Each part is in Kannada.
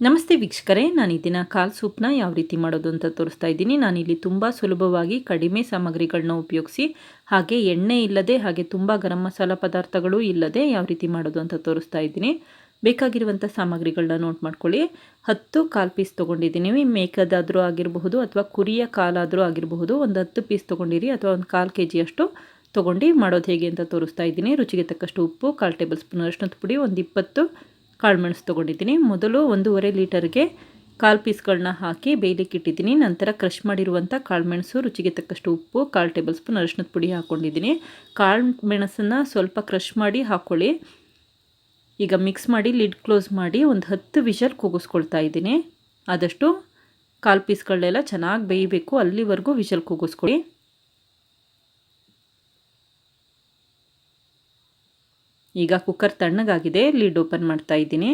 ನಮಸ್ತೆ ವೀಕ್ಷಕರೇ, ನಾನು ಈ ದಿನ ಕಾಲ್ ಸೂಪ್ನ ಯಾವ ರೀತಿ ಮಾಡೋದು ಅಂತ ತೋರಿಸ್ತಾ ಇದ್ದೀನಿ. ನಾನಿಲ್ಲಿ ತುಂಬ ಸುಲಭವಾಗಿ ಕಡಿಮೆ ಸಾಮಗ್ರಿಗಳನ್ನ ಉಪಯೋಗಿಸಿ ಹಾಗೆ ಎಣ್ಣೆ ಇಲ್ಲದೆ ಹಾಗೆ ತುಂಬ ಗರಂ ಮಸಾಲ ಪದಾರ್ಥಗಳು ಇಲ್ಲದೆ ಯಾವ ರೀತಿ ಮಾಡೋದು ಅಂತ ತೋರಿಸ್ತಾ ಇದ್ದೀನಿ. ಬೇಕಾಗಿರುವಂಥ ಸಾಮಗ್ರಿಗಳನ್ನ ನೋಟ್ ಮಾಡ್ಕೊಳ್ಳಿ. 10 ಕಾಲ್ ಪೀಸ್ ತೊಗೊಂಡಿದ್ದೀನಿ. ಮೇಕದಾದರೂ ಆಗಿರಬಹುದು ಅಥವಾ ಕುರಿಯ ಕಾಲಾದರೂ ಆಗಿರಬಹುದು. ಒಂದು 10 ಪೀಸ್ ತೊಗೊಂಡಿರಿ ಅಥವಾ ಒಂದು 1/4 kg ತೊಗೊಂಡು ಮಾಡೋದು ಹೇಗೆ ಅಂತ ತೋರಿಸ್ತಾ ಇದ್ದೀನಿ. ರುಚಿಗೆ ತಕ್ಕಷ್ಟು ಉಪ್ಪು, 1/4 ಟೇಬಲ್ ಸ್ಪೂನ್ ಅರಿಶಿಣದ ಪುಡಿ, ಒಂದು 20 ಕಾಳುಮೆಣಸು ತೊಗೊಂಡಿದ್ದೀನಿ. ಮೊದಲು 1.5 ಲೀಟರ್ಗೆ 1/4 ಪೀಸ್ಗಳನ್ನ ಹಾಕಿ ಬೇಯಲಿಕ್ಕೆ ಇಟ್ಟಿದ್ದೀನಿ. ನಂತರ ಕ್ರಷ್ ಮಾಡಿರುವಂಥ ಕಾಳುಮೆಣಸು, ರುಚಿಗೆ ತಕ್ಕಷ್ಟು ಉಪ್ಪು, 1/4 ಟೇಬಲ್ ಸ್ಪೂನ್ ಅರಿಶಿಣದ ಪುಡಿ ಹಾಕ್ಕೊಂಡಿದ್ದೀನಿ. ಕಾಳುಮೆಣಸನ್ನು ಸ್ವಲ್ಪ ಕ್ರಷ್ ಮಾಡಿ ಹಾಕ್ಕೊಳ್ಳಿ. ಈಗ ಮಿಕ್ಸ್ ಮಾಡಿ ಲಿಡ್ ಕ್ಲೋಸ್ ಮಾಡಿ ಒಂದು 10 ವಿಷಲ್ ಕೂಗಿಸ್ಕೊಳ್ತಾ ಇದ್ದೀನಿ. ಆದಷ್ಟು 1/4 ಪೀಸ್ಗಳನ್ನೆಲ್ಲ ಚೆನ್ನಾಗಿ ಬೇಯಬೇಕು, ಅಲ್ಲಿವರೆಗೂ ವಿಷಲ್ ಕೂಗಿಸ್ಕೊಳ್ಳಿ. ಈಗ ಕುಕ್ಕರ್ ತಣ್ಣಗಾಗಿದೆ, ಲಿಡ್ ಓಪನ್ ಮಾಡ್ತಾ ಇದ್ದೀನಿ.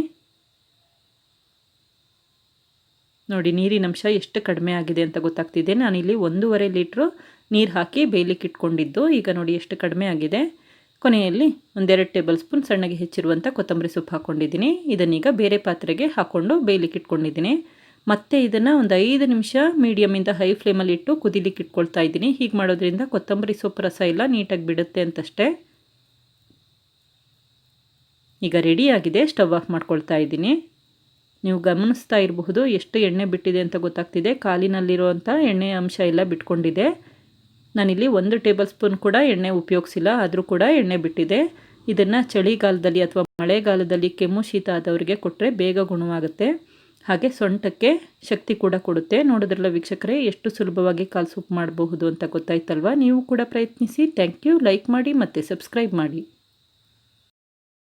ನೋಡಿ, ನೀರಿನಂಶ ಎಷ್ಟು ಕಡಿಮೆ ಆಗಿದೆ ಅಂತ ಗೊತ್ತಾಗ್ತಿದೆ. ನಾನಿಲ್ಲಿ 1.5 ಲೀಟ್ರು ನೀರು ಹಾಕಿ ಬೇಯಲಿಕ್ಕೆ ಇಟ್ಕೊಂಡಿದ್ದು. ಈಗ ನೋಡಿ ಎಷ್ಟು ಕಡಿಮೆ ಆಗಿದೆ. ಕೊನೆಯಲ್ಲಿ 1-2 ಟೇಬಲ್ ಸ್ಪೂನ್ ಸಣ್ಣಗೆ ಹೆಚ್ಚಿರುವಂಥ ಕೊತ್ತಂಬರಿ ಸೊಪ್ಪು ಹಾಕ್ಕೊಂಡಿದ್ದೀನಿ. ಇದನ್ನೀಗ ಬೇರೆ ಪಾತ್ರೆಗೆ ಹಾಕ್ಕೊಂಡು ಬೇಯಲಿಕ್ಕೆ ಇಟ್ಕೊಂಡಿದ್ದೀನಿ. ಮತ್ತೆ ಇದನ್ನು ಒಂದು 5 ನಿಮಿಷ ಮೀಡಿಯಮಿಂದ ಹೈ ಫ್ಲೇಮಲ್ಲಿ ಇಟ್ಟು ಕುದಿಲಿಕ್ಕೆ ಇಟ್ಕೊಳ್ತಾ ಇದ್ದೀನಿ. ಹೀಗೆ ಮಾಡೋದ್ರಿಂದ ಕೊತ್ತಂಬರಿ ಸೊಪ್ಪು ರಸ ಎಲ್ಲ ನೀಟಾಗಿ ಬಿಡುತ್ತೆ ಅಂತಷ್ಟೇ. ಈಗ ರೆಡಿಯಾಗಿದೆ, ಸ್ಟವ್ ಆಫ್ ಮಾಡ್ಕೊಳ್ತಾ ಇದ್ದೀನಿ. ನೀವು ಗಮನಿಸ್ತಾ ಇರಬಹುದು ಎಷ್ಟು ಎಣ್ಣೆ ಬಿಟ್ಟಿದೆ ಅಂತ ಗೊತ್ತಾಗ್ತಿದೆ. ಕಾಲಿನಲ್ಲಿರುವಂಥ ಎಣ್ಣೆ ಅಂಶ ಎಲ್ಲ ಬಿಟ್ಕೊಂಡಿದೆ. ನಾನಿಲ್ಲಿ 1 ಟೇಬಲ್ ಸ್ಪೂನ್ ಕೂಡ ಎಣ್ಣೆ ಉಪಯೋಗಿಸಿಲ್ಲ, ಆದರೂ ಕೂಡ ಎಣ್ಣೆ ಬಿಟ್ಟಿದೆ. ಇದನ್ನು ಚಳಿಗಾಲದಲ್ಲಿ ಅಥವಾ ಮಳೆಗಾಲದಲ್ಲಿ ಕೆಮ್ಮು ಶೀತ ಆದವರಿಗೆ ಕೊಟ್ಟರೆ ಬೇಗ ಗುಣವಾಗುತ್ತೆ. ಹಾಗೆ ಸೊಂಟಕ್ಕೆ ಶಕ್ತಿ ಕೂಡ ಕೊಡುತ್ತೆ. ನೋಡಿದ್ರಲ್ಲ ವೀಕ್ಷಕರೇ, ಎಷ್ಟು ಸುಲಭವಾಗಿ ಕಾಲ್ ಸೂಪ್ ಮಾಡಬಹುದು ಅಂತ ಗೊತ್ತಾಯ್ತಲ್ವ? ನೀವು ಕೂಡ ಪ್ರಯತ್ನಿಸಿ. Thank you. ಲೈಕ್ ಮಾಡಿ ಮತ್ತು ಸಬ್ಸ್ಕ್ರೈಬ್ ಮಾಡಿ.